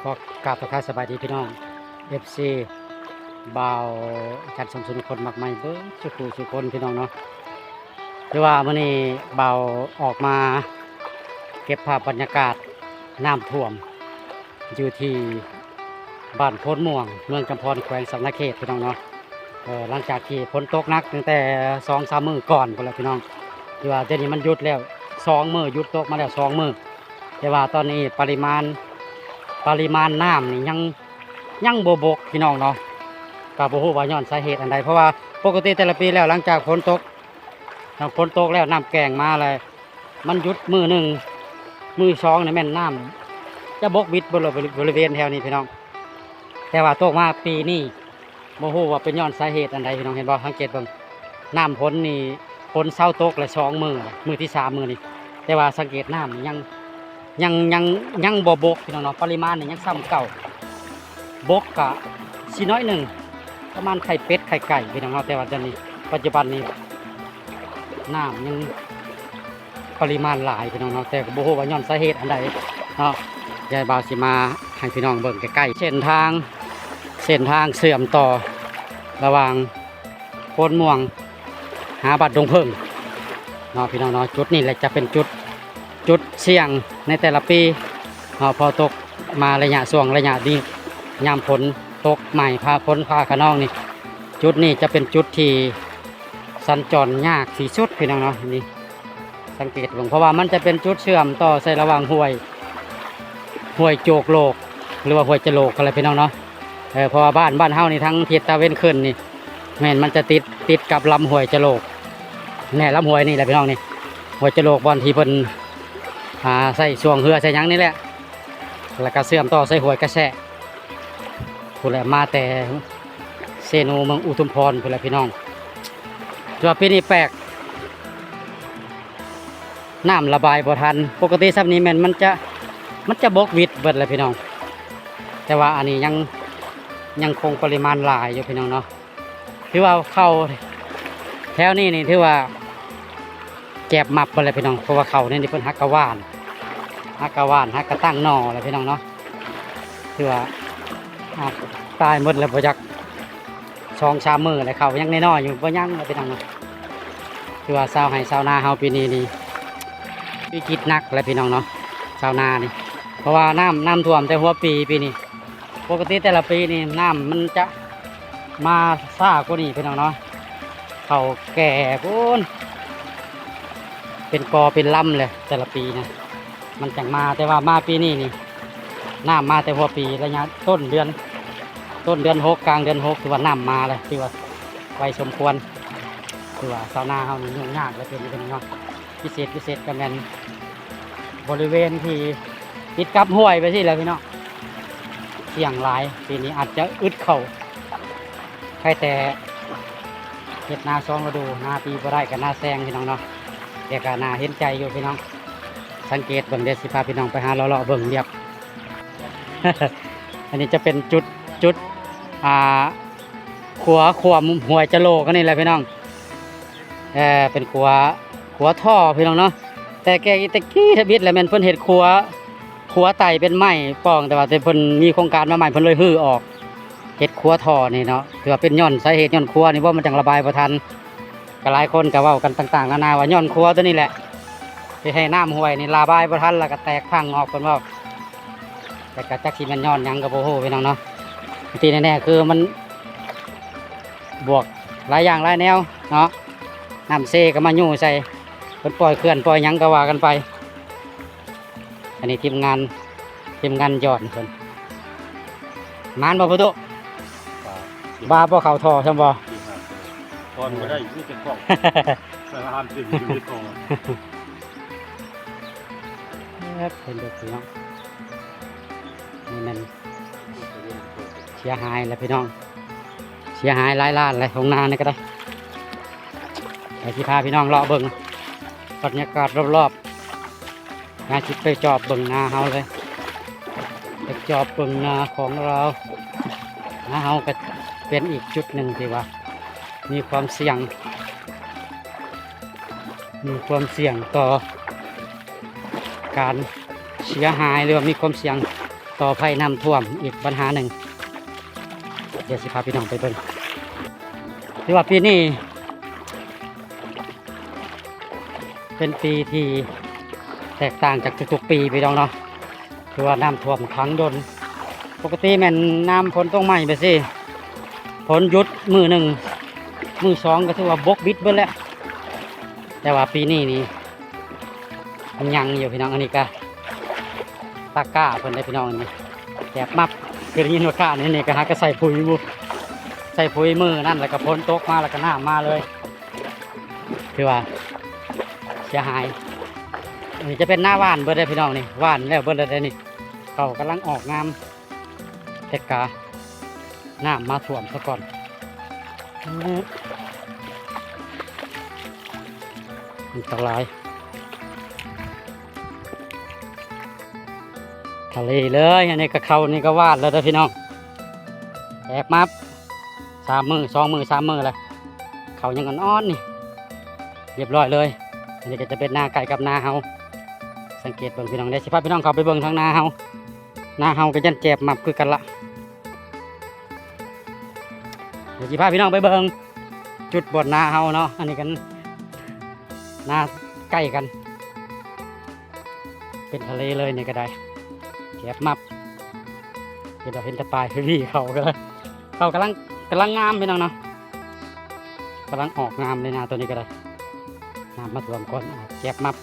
ขอกราบทักทายสบายดีพี่น้อง FC บ่าวจัดสมสุนคนมากมายเบิ้งสุขุสุคนพี่น้องเนาะหรือว่ามื้อนี้บ่าวออกมาเก็บภาพบรรยากาศน้ำท่วมอยู่ที่บ้านโพนม่วงเมืองจำพรแขวงสำนักเขตพี่น้องเนาะหลังจากที่ฝนตกหนักตั้งแต่2-3 มื้อก่อนพุ่นแหละพี่น้องที่ว่าเดี๋ยวนี้มันหยุดแล้ว2 มื้อหยุดตกมาแล้ว2 มื้อแต่ว่าตอนนี้ปริมาณน้ำนี่ยังบ่บกพี่น้องเนาะก็บ่ฮู้ว่าย้อนสาเหตุอันใดเพราะว่าปกติแต่ละปีแล้วหลังจากฝนตกแล้วน้ำแกงมาเลยมันหยุดมื้อหนึ่งมื้อสองนี่แม่นน้ำจะบกบิดบริเวณแถวนี้พี่น้องแต่ว่าตกมาปีนี้บ่ฮู้ว่าเป็นย้อนสาเหตุอันใดพี่น้องเห็นบ่สังเกตเบิ่งน้ำฝนนี่ฝนเศร้าตกและ2 มื้อที่3 มื้อนี่แต่ว่าสังเกตน้ำนี่ยังบ่บกพี่น้องเนาะปริมาณนี่ยังซ้ำเก่าบกกะสิน้อยหนึ่งประมาณไข่เป็ดไข่ไก่พี่น้องเนาะแต่ว่าตอนนี้ปัจจุบันนี้น้ำยังปริมาณหลายพี่น้องเนาะแต่ก็บ่ฮู้ว่าย้อนสาเหตุอันใดเนาะยายบ่าวสิมาให้พี่น้องเบิ่งใกล้ๆเส้นทางเสื่อมต่อระหว่างโพนม่วงหาบัดดงเพิ่งเนาะพี่น้องเนาะจุดนี้แหละจะเป็นจุดเสี่ยงในแต่ละปีพอตกมาระยะดียามฝนตกใหม่พาฝนพาขนองนี่จุดนี้จะเป็นจุดที่สัญจรยากที่สุดพี่น้องเนาะนี่สังเกตลงเพราะว่ามันจะเป็นจุดเชื่อมต่อใส่ระหว่างห้วยโจกโลกหรือว่าห้วยจะโลกอะไรพี่น้องเนาะเพราะว่าบ้านเฮานี่ทั้งทิศตะเวนขึ้นนี่แม่นมันจะติดกับลำห้วยจะโลกแน่ลำห้วยนี่แหละพี่น้องนี่ห้วยจะโลกบอนที่เพิ่นใส่ช่วงเหือใส่ยังนี่แหละแล้วก็เสื่อมต่อใส่ห้วยกระแสพูดแหละมาแต่เซโนเมืองอุทุมพรพูดแหละพี่น้องตัวปีนี้แปลกน้ำระบายบ่ทันปกติซับนี้มันจะบกวิดเบิดเลยพี่น้องแต่ว่าอันนี้ยังคงปริมาณหลายอยู่พี่น้องเนาะถือว่าเข้าแถวนี้นี่ถือว่าแก็บมับไปเลยพี่น้องเพราะว่าเขาเนี่ยเป็นฮักกะว่านฮักกะตั้งนอเลยพี่น้องเนาะถือว่าตายหมดแล้วพอจัก2-3 มื้อเลยเขายังน้อยๆอยู่บ่ยังเลยพี่น้องเนาะถือว่าชาวไร่ชาวนาเฮาปีนี้นี่วิกฤตหนักเลยพี่น้องเนาะชาวนานี่เพราะว่าน้ำท่วมแต่หัวปีนี้ปกติแต่ละปีนี่น้ำมันจะมาซ่ากว่านี้พี่น้องเนาะเขาแก่พูนเป็นกอเป็นลำเลยแต่ละปีนะมันจังมาแต่ว่ามาปีนี้นี่น้ำมาแต่หัวปีระยะต้นเดือน6กลางเดือน6ถือว่าน้ำมาเลยถือว่าไวสมควรถือว่าชาวนาเขานี่ยุ่งยากเลยเป็นเนาะพิเศษกันแมนบริเวณที่ติดกับห้วยไปที่แล้วพี่น้องเสี่ยงหลายปีนี้อาจจะอึดเข่าใครแต่เห็ดนา2 ฤดูนาปีบ่ได้กับนาแซงพี่น้องเนาะแต่ก็น่าเห็นใจอยู่พี่น้องสังเกตเบิ่งเดี๋ยวสิพาพี่น้องไปหาเลาะเบิ่งเรียบ อันนี้จะเป็นจุดขัวห้วยจะโลกันนี่แหละพี่น้องเป็นขัวท่อพี่น้องเนาะแต่แกตะกี้ทบิดแล้วแม่นเพิ่นเฮ็ดขัวไตเป็นไม้ป้องแต่ว่าแต่เพิ่นมีโครงการมาใหม่เพิ่นเลยฮื้อออกเฮ็ดขัวท่อนี่เนาะถือว่าเป็นย้อนสาเหตุย้อนขัวนี่ว่ามันจังระบายบ่ทันก็หลายคนก็เว้ากันต่างๆนานาว่าย้อนขัวตัวนี้แหละที่ให้น้ำห้วยนี่ระบายบ่ทันแล้วก็แตกพังออกเพิ่นว่าแต่ก็จักสิแม่นย้อนหยังก็บ่ฮู้พี่น้องเนาะที่แน่ๆคือมันบวกหลายอย่างหลายแนวเนาะน้ำเซก็มายู่ใส่เพิ่นปล่อยเคลื่อนปล่อยหยังก็ว่ากันไปอันนี้ทีมงานย้อนเพิ่นมานบ่พุตุบ้าบ่เข้าท่อซั่นบ่ตอนก็ได้มีแต่ของสารพัดสิ่งอยู่ในกองเป็นเด็กพี่น้องนี่มันเสียหายแล้วพี่น้องเสียหายหลายล้านเลยของนานี่ก็ได้ไปที่พาพี่น้องเลาะเบิ่งบรรยากาศรอบๆงานจิตไปจอบเบิ่งนาเฮาเลยไปจอบเบิ่งนาของเรานาเฮาก็เป็นอีกจุดหนึ่งที่ว่ามีความเสี่ยงต่อการเสียหายหรือว่ามีความเสี่ยงต่อ ต่อภัยน้ำท่วมอีกปัญหาหนึ่งเดี๋ยวสิพาพี่น้องไปเบิ่งที่ว่าปีนี้เป็นปีที่แตกต่างจากทุกๆปีพี่น้องเนาะคือว่าน้ำท่วมครั้งดนปกติแม่นน้ำฝนต้องใหม่ไปสิฝนหยุดมือหนึ่งมือสองก็ถือว่าบกบิดเบิ้แล้วแต่ว่าปีนี้นี่มันยังอยู่พี่น้องอันนี้ก็ตะกร้าเพิ่นได้พี่น้องนี่แกบมับคือได้ยินว่ากร้านี่ก็หาก็ใส่ปุ๋ยบุใส่ปุ๋ยมือนั่นแล้วก็ฝนตกมาแล้วก็น้ำมาเลยคือว่าเสียหายอันนี้จะเป็นหน้าว่านเบิดได้พี่น้องนี่ว่านแล้วเบิดได้นี่เขากำลังออกงามแต่กาน้ำมาท่วมซะก่อนอันตรายทะเลเลยอันนี้ก็เขานี่ก็วาดแล้วนะพี่น้องแอบมา3 มื้อ2 มื้อ3 มื้อเลยเขายังอ่อนๆนี่เรียบร้อยเลยอันนี้ก็จะเป็นนาไก่กับนาเฮาสังเกตเบิ่งพี่น้องได้สิพาพี่น้องเขาไปเบิ่งทางนาเฮาก็ยันเจ็บมับคือกันละเดี๋ยวสิพาพี่น้องไปเบิ่งจุดบนนาเฮาเนาะอันนี้กันนาใกล้กันเป็นทะเลเลยนี่ก็ได้เจ็บมับเห็นแต่ปลายพี่เขาก็เลยเขากำลังงามพี่น้องเนาะกำลังออกงามเลยนาตัวนี้ก็ได้น้ำมาท่วมก่อนเจ็บมับ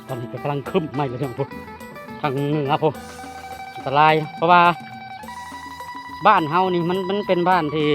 ตอนนี้ก็กำลังคึ้มไม่เลยพี่น้องทางเหนือผมอันตรายเพราะว่าบ้านเฮานี่มันเป็นบ้านที่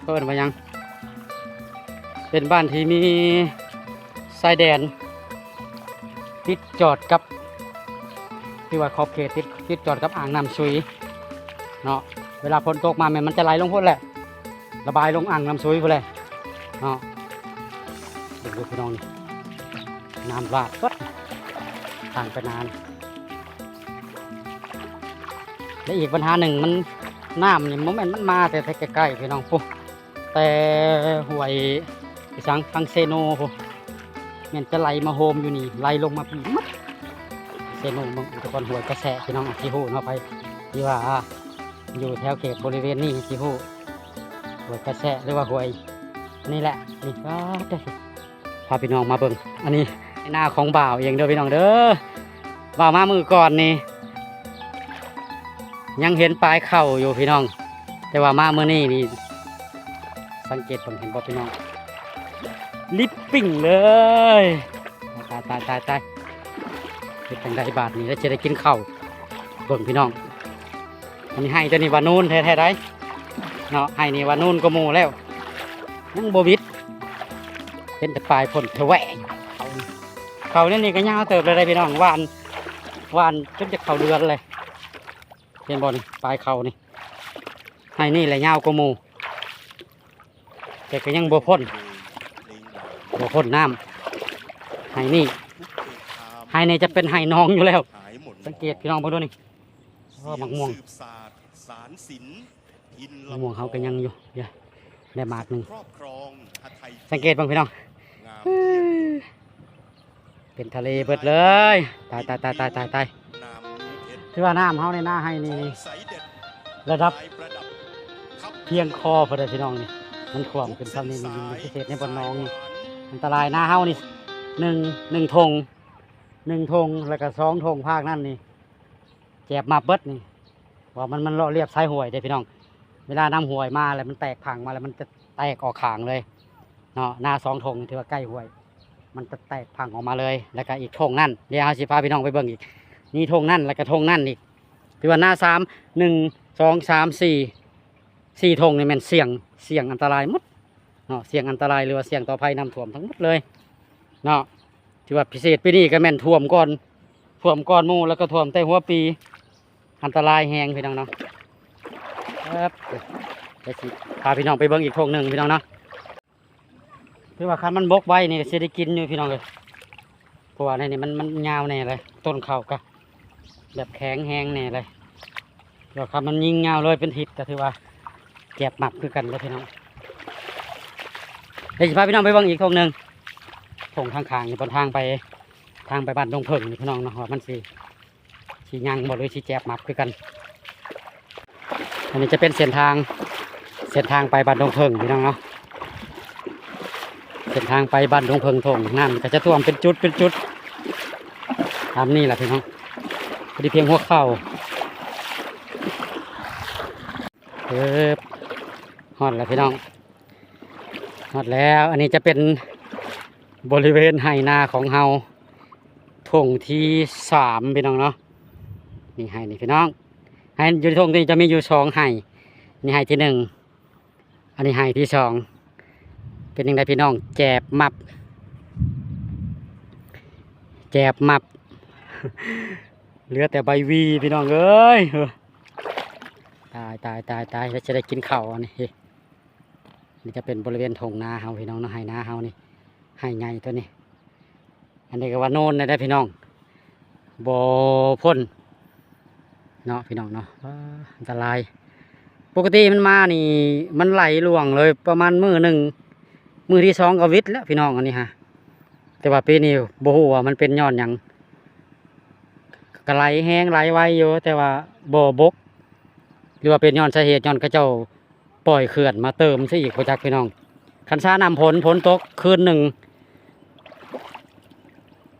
ก็เป็นว่ายังเป็นบ้านที่มีชายแดนติดจอดกับที่ว่าขอบเขตติดจอดกับอ่างน้ำซุยเนาะเวลาฝนตกมามันจะไหลลงพุ่นแหละระบายลงอ่างน้ำซุยพุ่นเลยเนาะดูพี่น้องน้ำราดวัดทางไปนานและอีกปัญหาหนึ่งมันน้ำนี่มันมาแต่ใกล้ๆพี่น้องปุ๊แต่ห่วยไปสังฟังเซโนปุ๊มันจะไหลมาโฮมอยู่นี่ไหลลงมาพี่มัดเซโนมันทุกคนห่วยกระแสพี่น้องที่หูเนาะไปที่ว่าอยู่แถวเขตบริเวณนี้ที่หูห่วยกระแสหรือว่าห่วยนี่แหละนี่ก็ได้พาพี่น้องมาเบิ่งอันนี้หน้าของบ่าวเองเด้อพี่น้องเด้อบ่าวมามือก่อนนี่ยังเห็นปลายเข่าอยู่พี่น้องแต่ว่ามาเมื่อนี้นี่สังเกตผมเห็นบ่พี่น้องลิปปิ้งเลยตายเป็นจังไดบาทนี่แล้วจะได้กินข้าวเบิ่งพี่น้องอันนี้ให้ตัวนี้วานูนแท้ๆได้เนาะให้นี่วานูนก็หมู่แล้วยังโบวิดเป็นแต่ปลายผลแถวะเขาเนี่ยนี่ก็ยาวเติบเลยพี่น้องวานจนจะเข่าเดือนเลยเห็นบอลปลายเข่านี่ให้นี่แหละยาวกว่าหมู่แต่ก็ยังบ่พ้นน้ำให้นี่จะเป็นให้น้องอยู่แล้วสังเกตพี่น้องเบิ่งดูนี่มะม่วงมะม่วงเขาก็ยังอยู่เดี๋ยวได้หมากหนึ่งสังเกตบ้างพี่น้องเป็นทะเลเบิดเลยตายที่ว่าน้ำเขาในหน้าให้นี่ระดับเพียงคอพอดีพี่น้องนี่มันท่วมขึ้นซ้ำนี่มันพิเศษในบนน้องนี่อันตรายหน้าเฮานี่หนึ่งธงแล้วก็2 ธงภาคนั่นนี่แจบมาเบิดนี่ว่ามันเรียบสายห่วยเด้พี่น้องเวลาน้ำห่วยมาแล้วมันแตกพังมาแล้วมันจะแตกออกขางเลยเนาะหน้า2 ธงที่ว่าใกล้ห่วยมันจะแตกพังออกมาเลยแล้วก็อีกธงนั่นเดี๋ยวเอาสิพาพี่น้องไปเบิ่งอีกนี่ธงนั่นแล้วก็ธงนั่นอีกที่ว่าหน้า1 2 3 4 ธงนี่มันเสี่ยงอันตรายหมดเนาะเสี่ยงอันตรายหรือว่าเสี่ยงต่อภัยน้ำท่วมทั้งหมดเลยเนาะที่ว่าพิเศษปีนี้ก็แม่นท่วมก่อนหมู่แล้วก็ท่วมแต่หัวปีอันตรายแหงพี่น้องเนาะครับเดี๋ยวสิพาพี่น้องไปเบิ่งอีกธงหนึ่งพี่น้องเนาะที่ว่าคันมันบกไว้นี่สิได้กินอยู่พี่น้องเลยเพราะว่าในนี่มันยาวแน่เลยต้นข้าวก็แบบแข็งแห้งแน่เลยเดี๋ยวคันมันยิงยาวเลยเป็นทิศก็ถือว่าแก็บหมักคือกันเลยพี่น้องเดี๋ยวสิพาพี่น้องไปเบิ่งอีกธงหนึ่ง ทงข้างๆนี่บนทางไปบ้านดงเพิ่งนี่พี่น้องเนาะว่ามันสียังบ่หรือสีแจบมับคือกันอันนี้จะเป็นเส้นทางไปบ้านดงเพิ่งพี่น้องเนาะเส้นทางไปบ้านดงเพิ่งทงน้ำก็จะท่วมเป็นจุดตามนี่แหละพี่น้องพอดีเพียงหัวเข่าฮอดแล้วพี่น้องฮอดแล้วอันนี้จะเป็นบริเวณไหนาของเฮาทงที่3พี่น้องเนาะนี่ไหนี่พี่น้องไหอยู่ทงนี้จะมีอยู่2ไหนี่ไหที่1อันนี้ไหที่2เป็นยังไงพี่น้องแจบมับ เหลือแต่ใบวีพี่น้องเอ้ยตายแล้วจะได้กินข้าวอันนี้นี่จะเป็นบริเวณทงนาเฮาพี่น้องเนาะไหนาเฮานี่ไหใหญ่ตัวนี้อันนี้ก็ว่าโน่นได้พี่น้องบ่พ่นเนาะพี่น้องเนาะอันตรายปกติมันมานี่มันไหลล่วงเลยประมาณมือที่2ก็วิทย์แล้วพี่น้องอันนี้ฮะแต่ว่าปีนี้บ่ฮู้ว่ามันเป็นย้อนหยังก็ไหลแห้งไหลไวอยู่แต่ว่าบ่บกหรือว่าเป็นย้อนสาเหตุย้อนเขาเจ้าปล่อยเขื่อนมาเติมซะอีกบ่จักพี่น้องคันซ่าน้ำฝนตกคืนหนึ่ง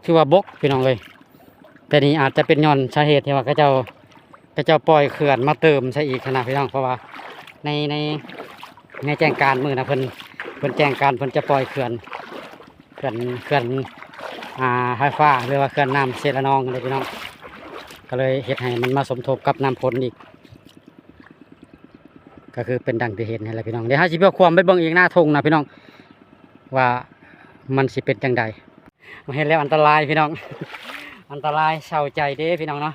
คือว่าบกพี่น้องเลยแต่นี่อาจจะเป็นย้อนสาเหตุที่ว่าเขาเจ้าปล่อยเขื่อนมาเติมซะอีกขนาดพี่น้องเพราะว่าในแจ้งการมือนะเพิ่นแจ้งการเพิ่นจะปล่อยเขื่อนไฟฟ้าหรือว่าเขื่อนน้ำเสระนองเลยพี่น้องก็เลยเฮ็ดให้มันมาสมทบกับน้ำฝนอีกก็คือเป็นดังที่เห็นนี่แหละพี่น้องเดี๋ยวให้สิเพื่อความไปเบิ่งอีกหน้าทงนะพี่น้องว่ามันสิเป็นจังใดมาเห็นแล้วอันตรายพี่น้อง อันตรายเศร้าใจเด้พี่น้องเนาะ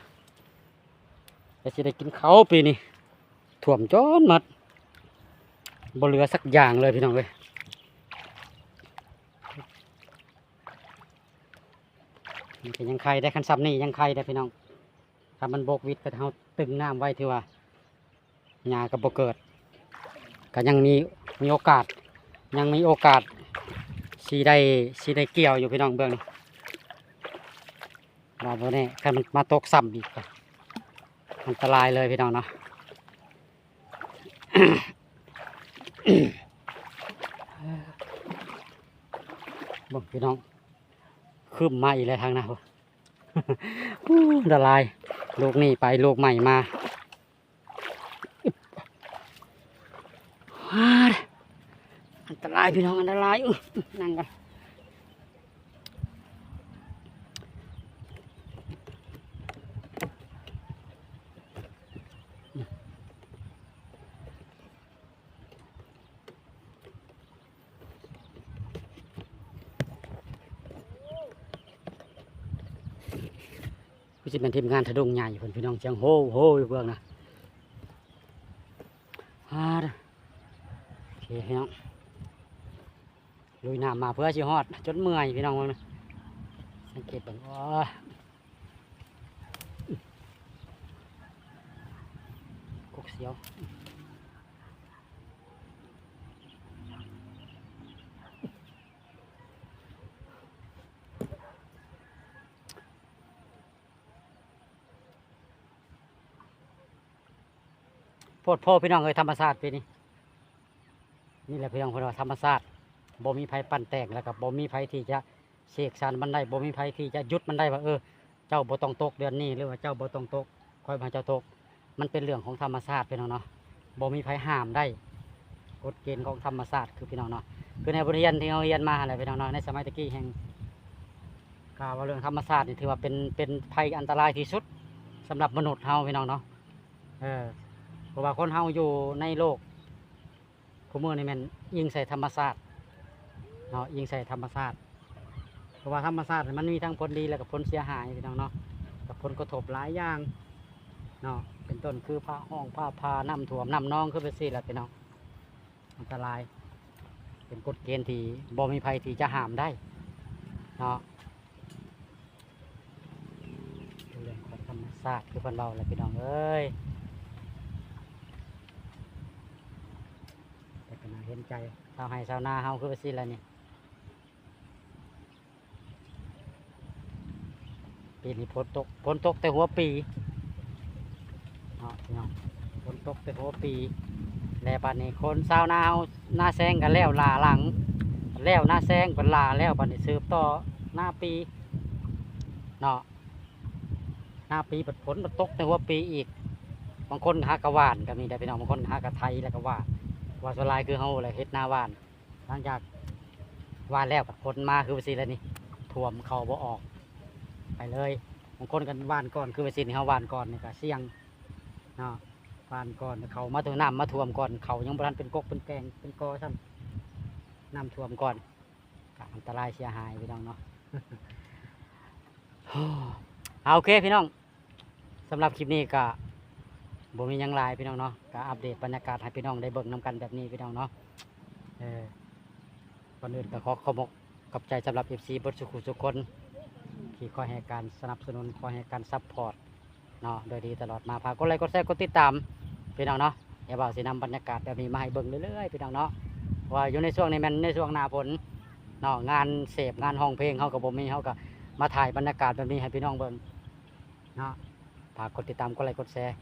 จะสิได้กินเขาวปีนี้ท่วมจนหมดบ่เหลือสักอย่างเลยพี่น้องเลยนี่เป็นยังไข่ได้คันซ้ำนี่ยังไข่ได้พี่น้องถ้ามันบกวิดก็เฮาตึงน้ำไว้ที่ว่าหญ้าก็บ่เกิดก็ยังมีโอกาสสีได้เกี่ยวอยู่พี่น้องเบื้องนี้ว่าบ่แน่คันมันมาตกซ้ำอีกก็อันตรายเลยพี่น้องเนาะ บอกพี่น้องคืบมาอีกแล้วทางหน้า อันตรายลูกนี่ไปลูกใหม่มาอันตรายพี่น้องอันตรายนั่งกันคือจะเป็นทีมงานทะดงใหญ่คนพี่น้องเชียงโฮอยู่เบื้องนะโอเคพี่น้องลุยน้ำมาเพื่อชิฮอดจนเมื่อยพี่น้องเบื้องนะสังเกตเบิ่งกกเสียวโพดพ่อพี่น้องเอ้ยธรรมศาสตร์ปีนี้นี่แหละพี่น้องเพราะว่าธรรมศาสตร์บ่มีไผปั่นแต่งแล้วก็บ่มีไผที่จะเสกสรรมันได้บ่มีไผที่จะยุดมันได้ว่าเจ้าบ่ต้องตกเดือนนี้หรือว่าเจ้าบ่ต้องตกคอยมาเจ้าตกมันเป็นเรื่องของธรรมศาสตร์พี่น้องเนาะบ่มีไผห้ามได้กฎเกณฑ์ของธรรมศาสตร์คือพี่น้องเนาะคือในบทเรียนที่เราเรียนมาอะไรพี่น้องเนาะในสมัยตะกี้แห่งกล่าวว่าเรื่องธรรมศาสตร์นี่ถือว่าเป็นภัยอันตรายที่สุดสำหรับมนุษย์เฮาพี่น้องเนาะเพราะว่าคนเฮาอยู่ในโลกผู้มือนี่มันยิงใส่ธรรมศาสตร์เนาะยิงใส่ธรรมศาสตร์เพราะว่าธรรมศาสตร์มันมีทั้งผลดีและกับผลเสียหายพี่น้องเนาะกับผลกระทบหลายอย่างเนาะเป็นต้นคือผ้าห้องผ้าพาน้ำท่วมน้ำนองคือเป็นสิ่งแหละพี่น้องอันตรายเป็นกฎเกณฑ์ที่บ่มีภัยที่จะห้ามได้เนาะเรื่องของธรรมศาสตร์คือคนเราแหละพี่น้องเอ้ยแต่ก็น่าเห็นใจชาวไร่ชาวนาเฮาคือเป็นสิ่งอะไรนี่ ปีนี้ฝนตกแต่หัวปีเนาะพี่น้องฝนตกแต่หัวปีแล้วบัดนี้คนชาวนาเฮาหน้าแซงกันแล้วลาหลังแล้วหน้าแซงเป็นลาแล้วบัดนี้สืบต่อหน้าปีเนาะหน้าปีบัดฝนมันตกแต่หัวปีอีกบางคนหากระหว่านก็มีได้พี่น้องบางคนหากระไทยแล้วก็ว่าส่วนหลายคือเฮาแหละเฮ็ดนาหว่านหลังจากหว่านแล้วบัดฝนมาคือว่าสิแล้วนี่ท่วมเข้าบ่ออกไปเลยบางคนกันหว่านก่อนคือว่าสินี่เฮาหว่านก่อนนี่ก็เสี่ยงเนาะหว่านก่อนเขามาถึงน้ำมาท่วมก่อนเขายังบ่ทันเป็นกกเป็นแกงเป็นกอซ้ำน้ำท่วมก่อนก็อันตรายเสียหายพี่น้องเนาะ เอาโอเคพี่น้องสำหรับคลิปนี้ก็บ่มีหยังหลายพี่น้องเนาะก็อัปเดตบรรยากาศให้พี่น้องได้เบิ่งนำกันแบบนี้พี่น้องเนาะก่อนอื่นก็ขอขอบคุณขอบใจสำหรับ FC เบิดสุขุทุกคนที่คอยให้การสนับสนุนคอยให้การซัพพอร์ตเนาะโดยดีตลอดมาพากกดไลค์กดแชร์กดติดตามพี่น้องเนาะอย่าว่าสินำบรรยากาศแบบนี้มาให้เบิ่งเรื่อยๆพี่น้องเนาะว่าอยู่ในช่วงนี้มันในช่วงหน้าฝนเนาะงานเสพงานห้องเพลงเฮาก็บ่มีเฮาก็มาถ่ายบรรยากาศแบบนี้ให้พี่น้องเบิ่งเนาะฝากกดติดตามกดไลค์กดแชร์